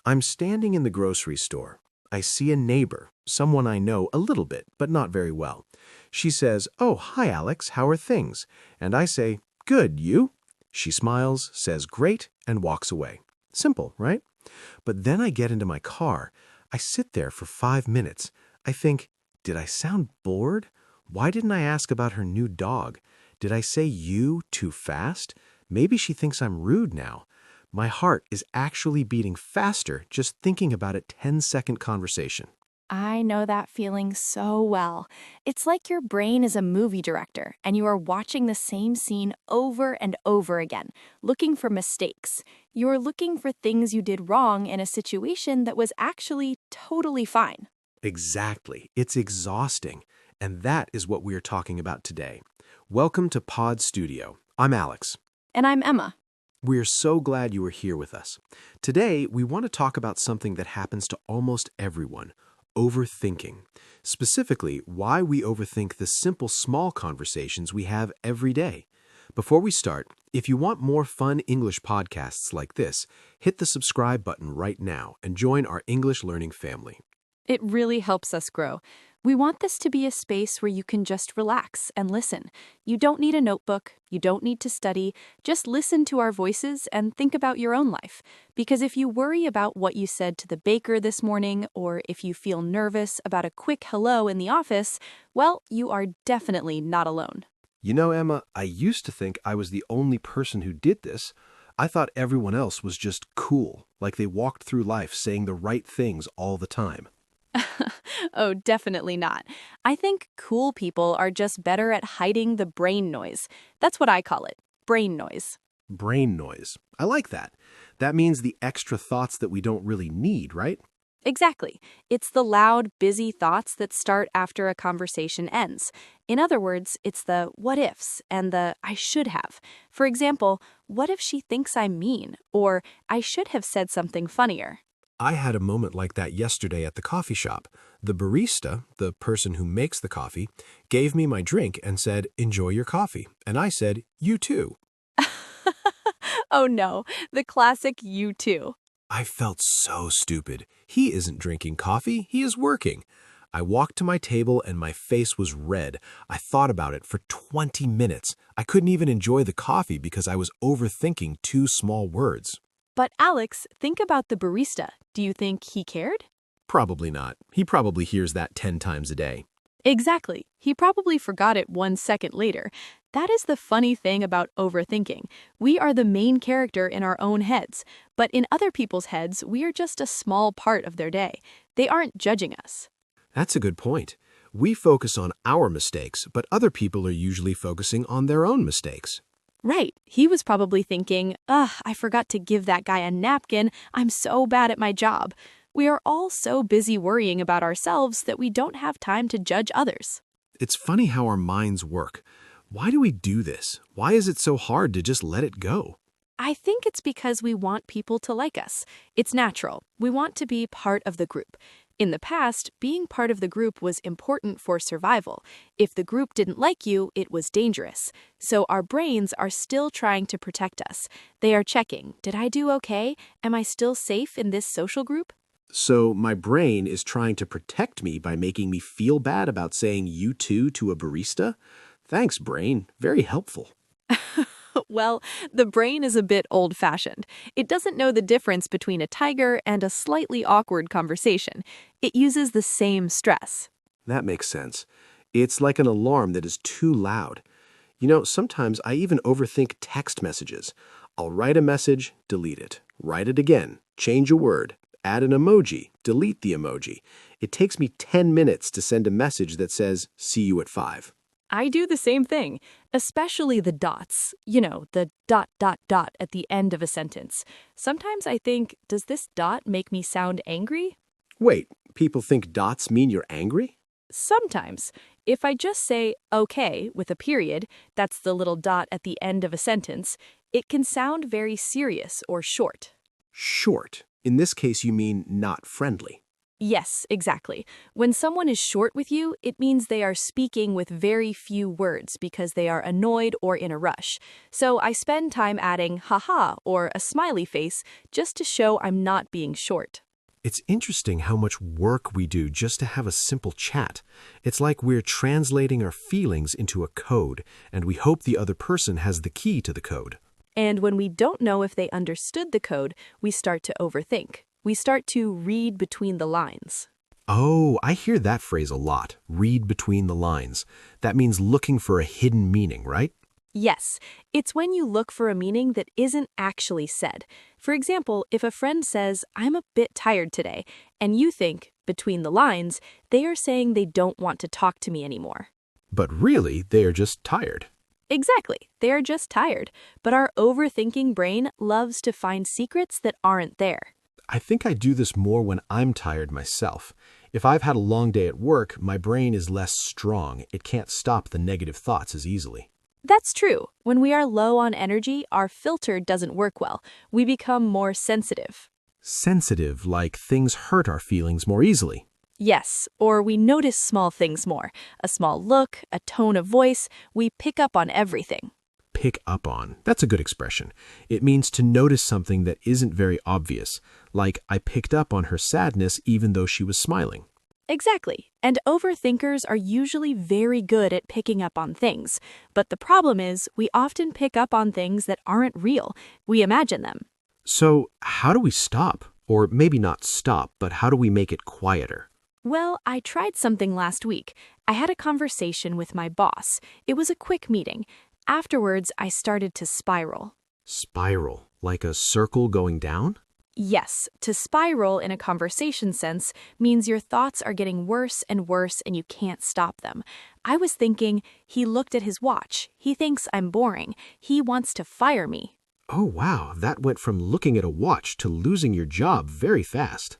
I'm standing in the grocery store. I see a neighbor, someone I know a little bit, but not very well. She says, "Oh, hi, Alex, how are things?" And I say, "Good, you?" She smiles, says, "Great," and walks away. Simple, right? But then I get into my car. I sit there for 5 minutes. I think, did I sound bored? Why didn't I ask about her new dog? Did I say you too fast? Maybe she thinks I'm rude now. My heart is actually beating faster just thinking about a 10-second conversation. I know that feeling so well. It's like your brain is a movie director and you are watching the same scene over and over again, looking for mistakes. You're looking for things you did wrong in a situation that was actually totally fine. Exactly. It's exhausting. And that is what we are talking about today. Welcome to Pod Studio. I'm Alex. And I'm Emma. We're so glad you are here with us. Today, we want to talk about something that happens to almost everyone: overthinking. Specifically, why we overthink the simple, small conversations we have every day. Before we start, if you want more fun English podcasts like this, hit the subscribe button right now and join our English learning family. It really helps us grow. We want this to be a space where you can just relax and listen. You don't need a notebook, you don't need to study, just listen to our voices and think about your own life. Because if you worry about what you said to the baker this morning, or if you feel nervous about a quick hello in the office, well, you are definitely not alone. You know, Emma, I used to think I was the only person who did this. I thought everyone else was just cool, like they walked through life saying the right things all the time. Oh, definitely not. I think cool people are just better at hiding the brain noise. That's what I call it, brain noise. Brain noise. I like that. That means the extra thoughts that we don't really need, right? Exactly. It's the loud, busy thoughts that start after a conversation ends. In other words, it's the what ifs and the I should have. For example, what if she thinks I'm mean? Or I should have said something funnier. I had a moment like that yesterday at the coffee shop. The barista, the person who makes the coffee, gave me my drink and said, "Enjoy your coffee." And I said, "You too." Oh no, the classic you too. I felt so stupid. He isn't drinking coffee, he is working. I walked to my table and my face was red. I thought about it for 20 minutes. I couldn't even enjoy the coffee because I was overthinking two small words. But Alex, think about the barista. Do you think he cared? Probably not. He probably hears that 10 times a day. Exactly. He probably forgot it 1 second later. That is the funny thing about overthinking. We are the main character in our own heads, but in other people's heads, we are just a small part of their day. They aren't judging us. That's a good point. We focus on our mistakes, but other people are usually focusing on their own mistakes. Right. He was probably thinking, ugh, I forgot to give that guy a napkin. I'm so bad at my job. We are all so busy worrying about ourselves that we don't have time to judge others. It's funny how our minds work. Why do we do this? Why is it so hard to just let it go? I think it's because we want people to like us. It's natural. We want to be part of the group. In the past, being part of the group was important for survival. If the group didn't like you, it was dangerous. So our brains are still trying to protect us. They are checking, did I do okay? Am I still safe in this social group? So my brain is trying to protect me by making me feel bad about saying "you too" to a barista? Thanks, brain. Very helpful. Well, the brain is a bit old-fashioned. It doesn't know the difference between a tiger and a slightly awkward conversation. It uses the same stress. That makes sense. It's like an alarm that is too loud. You know, sometimes I even overthink text messages. I'll write a message, delete it. Write it again, change a word, add an emoji, delete the emoji. It takes me 10 minutes to send a message that says, "See you at 5." I do the same thing, especially the dots. You know, the dot, dot, dot at the end of a sentence. Sometimes I think, does this dot make me sound angry? Wait, people think dots mean you're angry? Sometimes. If I just say okay with a period, that's the little dot at the end of a sentence, it can sound very serious or short. Short. In this case, you mean not friendly. Yes, exactly. When someone is short with you, it means they are speaking with very few words because they are annoyed or in a rush. So I spend time adding haha or a smiley face just to show I'm not being short. It's interesting how much work we do just to have a simple chat. It's like we're translating our feelings into a code, and we hope the other person has the key to the code. And when we don't know if they understood the code, we start to overthink. We start to read between the lines. Oh, I hear that phrase a lot. Read between the lines. That means looking for a hidden meaning, right? Yes, it's when you look for a meaning that isn't actually said. For example, if a friend says, "I'm a bit tired today," and you think, between the lines, they are saying they don't want to talk to me anymore. But really, they are just tired. Exactly, they are just tired. But our overthinking brain loves to find secrets that aren't there. I think I do this more when I'm tired myself. If I've had a long day at work, my brain is less strong. It can't stop the negative thoughts as easily. That's true. When we are low on energy, our filter doesn't work well. We become more sensitive. Sensitive, like things hurt our feelings more easily. Yes, or we notice small things more. A small look, a tone of voice, we pick up on everything. Pick up on. That's a good expression. It means to notice something that isn't very obvious, like I picked up on her sadness even though she was smiling. Exactly. And overthinkers are usually very good at picking up on things. But the problem is, we often pick up on things that aren't real. We imagine them. So, how do we stop? Or maybe not stop, but how do we make it quieter? Well, I tried something last week. I had a conversation with my boss. It was a quick meeting. Afterwards, I started to spiral. Spiral, like a circle going down? Yes, to spiral in a conversation sense means your thoughts are getting worse and worse and you can't stop them. I was thinking, he looked at his watch. He thinks I'm boring. He wants to fire me. Oh, wow, that went from looking at a watch to losing your job very fast.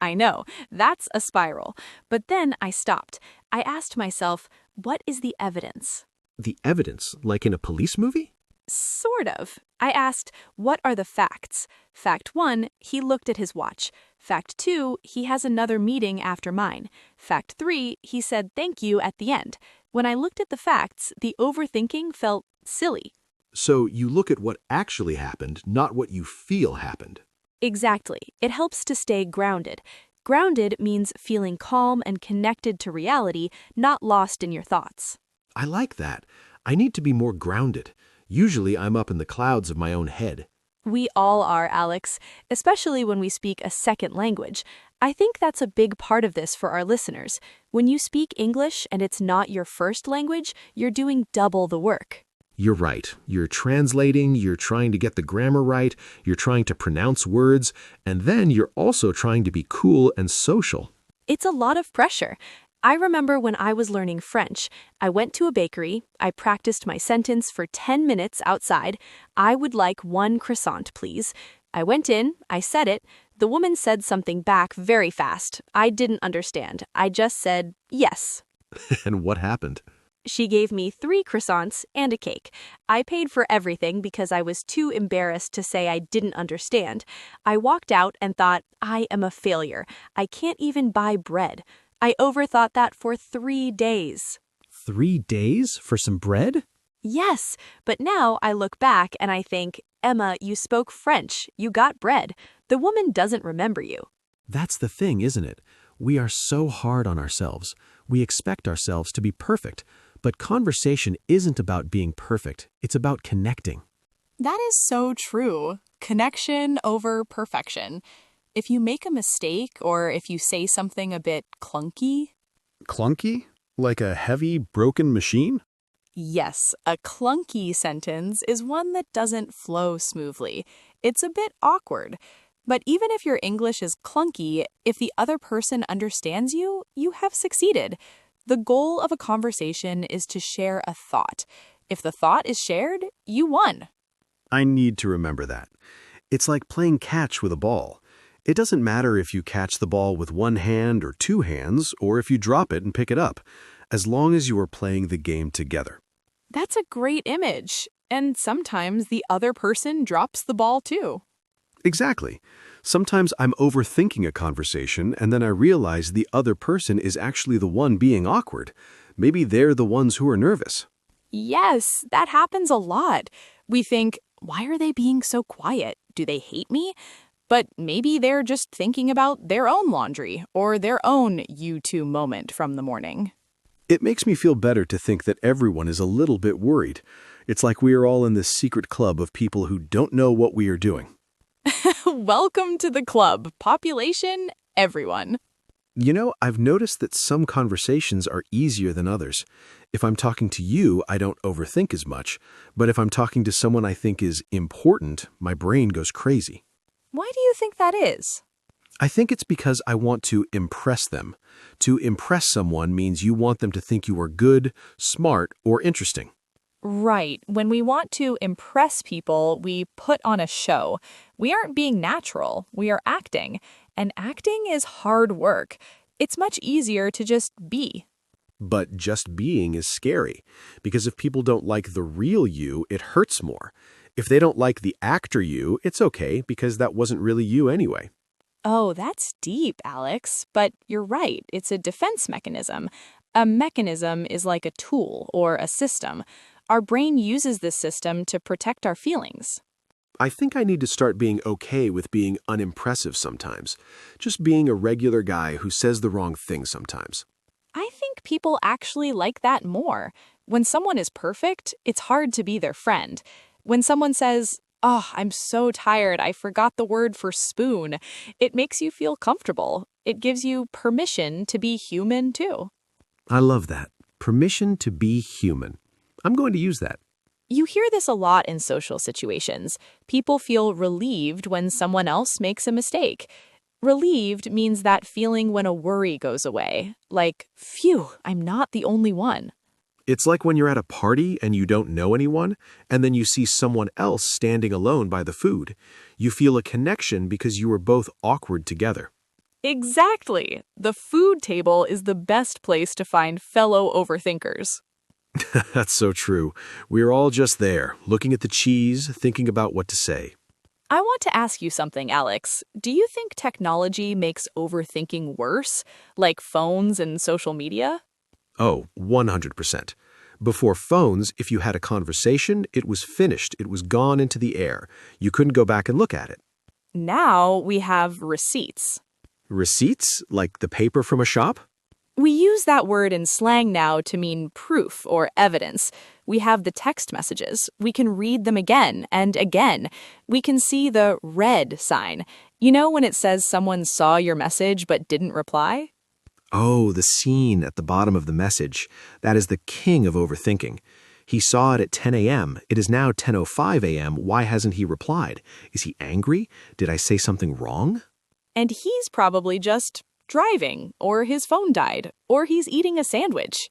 I know, that's a spiral. But then I stopped. I asked myself, what is the evidence? The evidence, like in a police movie? Sort of. I asked, what are the facts? Fact 1, he looked at his watch. Fact 2, he has another meeting after mine. Fact 3, he said thank you at the end. When I looked at the facts, the overthinking felt silly. So you look at what actually happened, not what you feel happened. Exactly. It helps to stay grounded. Grounded means feeling calm and connected to reality, not lost in your thoughts. I like that. I need to be more grounded. Usually I'm up in the clouds of my own head. We all are, Alex, especially when we speak a second language. I think that's a big part of this for our listeners. When you speak English and it's not your first language, you're doing double the work. You're right. You're translating, you're trying to get the grammar right, you're trying to pronounce words, and then you're also trying to be cool and social. It's a lot of pressure. I remember when I was learning French, I went to a bakery, I practiced my sentence for 10 minutes outside. I would like 1 croissant, please. I went in, I said it. The woman said something back very fast. I didn't understand. I just said, yes. And what happened? She gave me 3 croissants and a cake. I paid for everything because I was too embarrassed to say I didn't understand. I walked out and thought, I am a failure. I can't even buy bread. I overthought that for 3 days. 3 days for some bread? Yes, but now I look back and I think, Emma, you spoke French. You got bread. The woman doesn't remember you. That's the thing, isn't it? We are so hard on ourselves. We expect ourselves to be perfect. But conversation isn't about being perfect. It's about connecting. That is so true. Connection over perfection. If you make a mistake or if you say something a bit clunky. Clunky? Like a heavy, broken machine? Yes, a clunky sentence is one that doesn't flow smoothly. It's a bit awkward. But even if your English is clunky, if the other person understands you, you have succeeded. The goal of a conversation is to share a thought. If the thought is shared, you won. I need to remember that. It's like playing catch with a ball. It doesn't matter if you catch the ball with 1 hand or 2 hands, or if you drop it and pick it up, as long as you are playing the game together. That's a great image. And sometimes the other person drops the ball too. Exactly. Sometimes I'm overthinking a conversation and then I realize the other person is actually the one being awkward. Maybe they're the ones who are nervous. Yes, that happens a lot. We think, why are they being so quiet? Do they hate me? But maybe they're just thinking about their own laundry or their own you two moment from the morning. It makes me feel better to think that everyone is a little bit worried. It's like we are all in this secret club of people who don't know what we are doing. Welcome to the club. Population, everyone. You know, I've noticed that some conversations are easier than others. If I'm talking to you, I don't overthink as much. But if I'm talking to someone I think is important, my brain goes crazy. Why do you think that is? I think it's because I want to impress them. To impress someone means you want them to think you are good, smart, or interesting. Right. When we want to impress people, we put on a show. We aren't being natural. We are acting. And acting is hard work. It's much easier to just be. But just being is scary, because if people don't like the real you, it hurts more. If they don't like the actor you, it's okay, because that wasn't really you anyway. Oh, that's deep, Alex. But you're right. It's a defense mechanism. A mechanism is like a tool or a system. Our brain uses this system to protect our feelings. I think I need to start being okay with being unimpressive sometimes. Just being a regular guy who says the wrong thing sometimes. I think people actually like that more. When someone is perfect, it's hard to be their friend. When someone says, "Oh, I'm so tired, I forgot the word for spoon," it makes you feel comfortable. It gives you permission to be human too. I love that. Permission to be human. I'm going to use that. You hear this a lot in social situations. People feel relieved when someone else makes a mistake. Relieved means that feeling when a worry goes away. Like, phew, I'm not the only one. It's like when you're at a party and you don't know anyone, and then you see someone else standing alone by the food. You feel a connection because you were both awkward together. Exactly. The food table is the best place to find fellow overthinkers. That's so true. We're all just there, looking at the cheese, thinking about what to say. I want to ask you something, Alex. Do you think technology makes overthinking worse, like phones and social media? Oh, 100%. Before phones, if you had a conversation, it was finished. It was gone into the air. You couldn't go back and look at it. Now we have receipts. Receipts? Like the paper from a shop? We use that word in slang now to mean proof or evidence. We have the text messages. We can read them again and again. We can see the read sign. You know when it says someone saw your message but didn't reply? Oh, the scene at the bottom of the message. That is the king of overthinking. He saw it at 10 a.m. It is now 10:05 a.m. Why hasn't he replied? Is he angry? Did I say something wrong? And he's probably just driving, or his phone died, or he's eating a sandwich.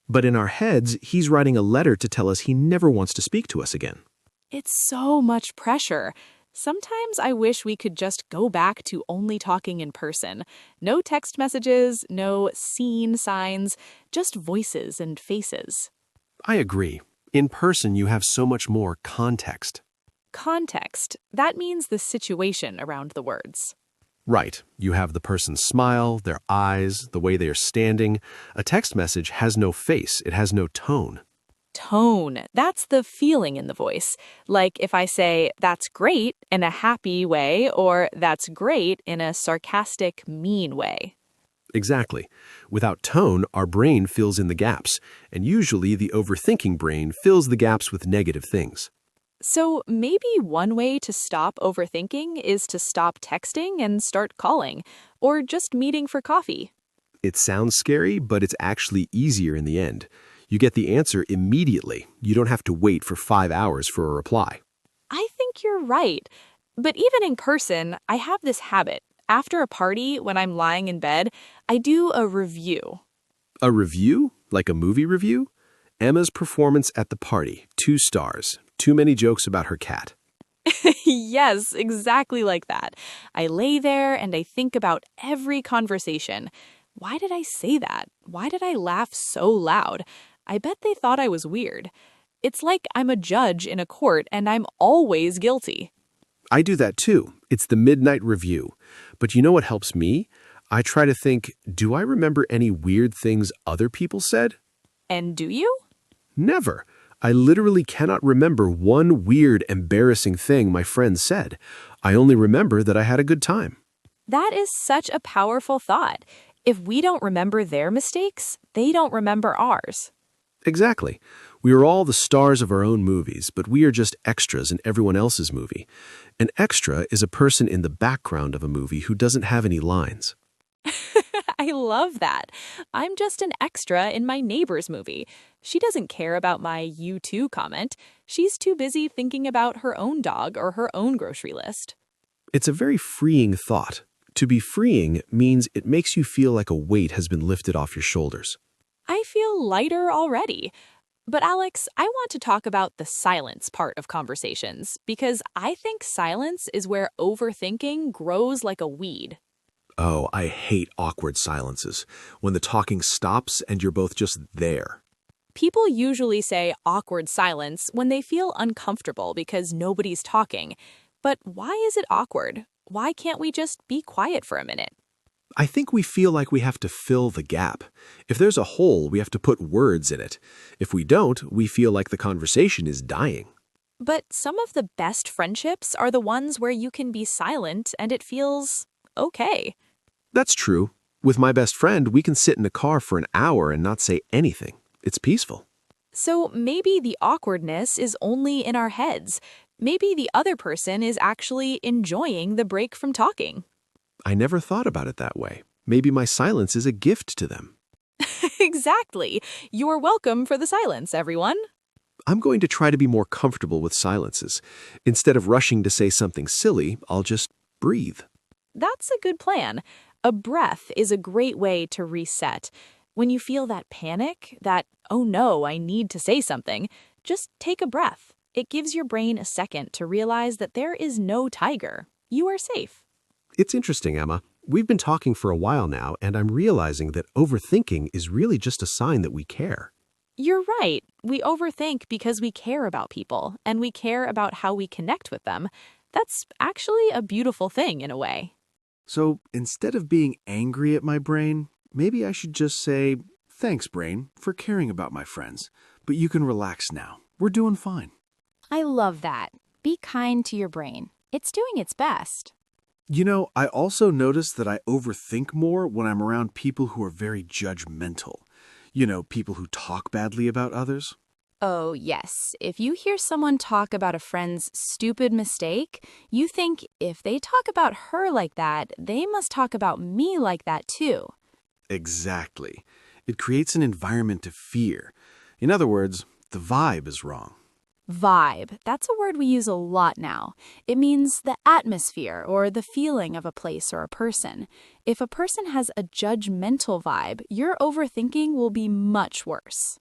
But in our heads, he's writing a letter to tell us he never wants to speak to us again. It's so much pressure. Sometimes I wish we could just go back to only talking in person. No text messages, no scene signs, just voices and faces. I agree. In person, you have so much more context. Context. That means the situation around the words. Right. You have the person's smile, their eyes, the way they are standing. A text message has no face. It has no tone. Tone. That's the feeling in the voice. Like if I say, "That's great," in a happy way, or "That's great" in a sarcastic, mean way. Exactly. Without tone, our brain fills in the gaps, and usually the overthinking brain fills the gaps with negative things. So maybe one way to stop overthinking is to stop texting and start calling, or just meeting for coffee. It sounds scary, but it's actually easier in the end. You get the answer immediately. You don't have to wait for 5 hours for a reply. I think you're right. But even in person, I have this habit. After a party, when I'm lying in bed, I do a review. A review? Like a movie review? Emma's performance at the party, 2 stars. Too many jokes about her cat. Yes, exactly like that. I lay there and I think about every conversation. Why did I say that? Why did I laugh so loud? I bet they thought I was weird. It's like I'm a judge in a court and I'm always guilty. I do that too. It's the midnight review. But you know what helps me? I try to think, do I remember any weird things other people said? And do you? Never. I literally cannot remember one weird, embarrassing thing my friend said. I only remember that I had a good time. That is such a powerful thought. If we don't remember their mistakes, they don't remember ours. Exactly. We are all the stars of our own movies, but we are just extras in everyone else's movie. An extra is a person in the background of a movie who doesn't have any lines. I love that. I'm just an extra in my neighbor's movie. She doesn't care about my "you too" comment. She's too busy thinking about her own dog or her own grocery list. It's a very freeing thought. To be freeing means it makes you feel like a weight has been lifted off your shoulders. I feel lighter already. But Alex, I want to talk about the silence part of conversations because I think silence is where overthinking grows like a weed. Oh, I hate awkward silences. When the talking stops and you're both just there. People usually say awkward silence when they feel uncomfortable because nobody's talking. But why is it awkward? Why can't we just be quiet for a minute? I think we feel like we have to fill the gap. If there's a hole, we have to put words in it. If we don't, we feel like the conversation is dying. But some of the best friendships are the ones where you can be silent and it feels okay. That's true. With my best friend, we can sit in a car for an hour and not say anything. It's peaceful. So maybe the awkwardness is only in our heads. Maybe the other person is actually enjoying the break from talking. I never thought about it that way. Maybe my silence is a gift to them. Exactly. You're welcome for the silence, everyone. I'm going to try to be more comfortable with silences. Instead of rushing to say something silly, I'll just breathe. That's a good plan. A breath is a great way to reset. When you feel that panic, that, oh no, I need to say something, just take a breath. It gives your brain a second to realize that there is no tiger. You are safe. It's interesting, Emma. We've been talking for a while now, and I'm realizing that overthinking is really just a sign that we care. You're right. We overthink because we care about people, and we care about how we connect with them. That's actually a beautiful thing in a way. So instead of being angry at my brain, maybe I should just say, thanks, brain, for caring about my friends. But you can relax now. We're doing fine. I love that. Be kind to your brain. It's doing its best. You know, I also notice that I overthink more when I'm around people who are very judgmental. You know, people who talk badly about others. Oh, yes. If you hear someone talk about a friend's stupid mistake, you think if they talk about her like that, they must talk about me like that too. Exactly. It creates an environment of fear. In other words, the vibe is wrong. Vibe. That's a word we use a lot now. It means the atmosphere or the feeling of a place or a person. If a person has a judgmental vibe, your overthinking will be much worse.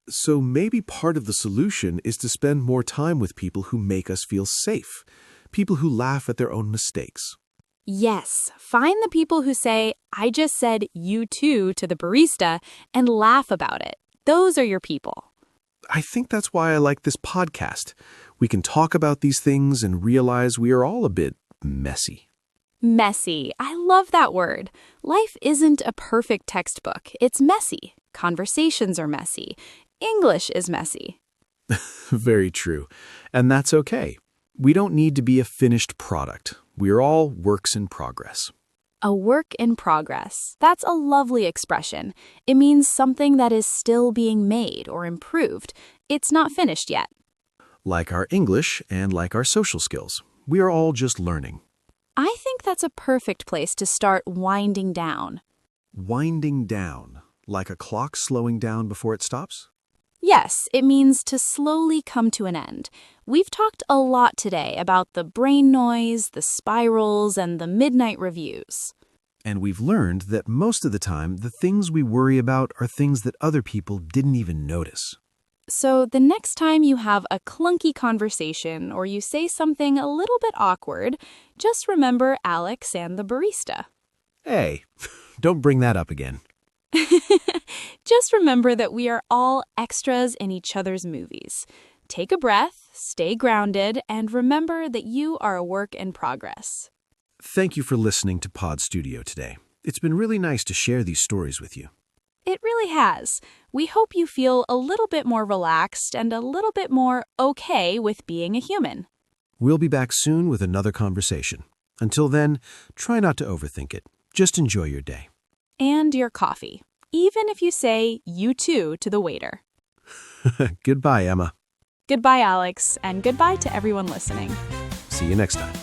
So maybe part of the solution is to spend more time with people who make us feel safe. People who laugh at their own mistakes. Yes, find the people who say, I just said you too to the barista and laugh about it. Those are your people. I think that's why I like this podcast. We can talk about these things and realize we are all a bit messy. Messy. I love that word. Life isn't a perfect textbook. It's messy. Conversations are messy. English is messy. Very true. And that's okay. We don't need to be a finished product. We are all works in progress. A work in progress. That's a lovely expression. It means something that is still being made or improved. It's not finished yet. Like our English and like our social skills. We are all just learning. I think that's a perfect place to start winding down. Winding down, like a clock slowing down before it stops? Yes, it means to slowly come to an end. We've talked a lot today about the brain noise, the spirals, and the midnight reviews. And we've learned that most of the time, the things we worry about are things that other people didn't even notice. So the next time you have a clunky conversation or you say something a little bit awkward, just remember Alex and the barista. Hey, don't bring that up again. Just remember that we are all extras in each other's movies. Take a breath, stay grounded, and remember that you are a work in progress. Thank you for listening to Pod Studio today. It's been really nice to share these stories with you. It really has. We hope you feel a little bit more relaxed and a little bit more okay with being a human. We'll be back soon with another conversation. Until then, try not to overthink it. Just enjoy your day. And your coffee, even if you say you too to the waiter. Goodbye, Emma. Goodbye, Alex, and goodbye to everyone listening. See you next time.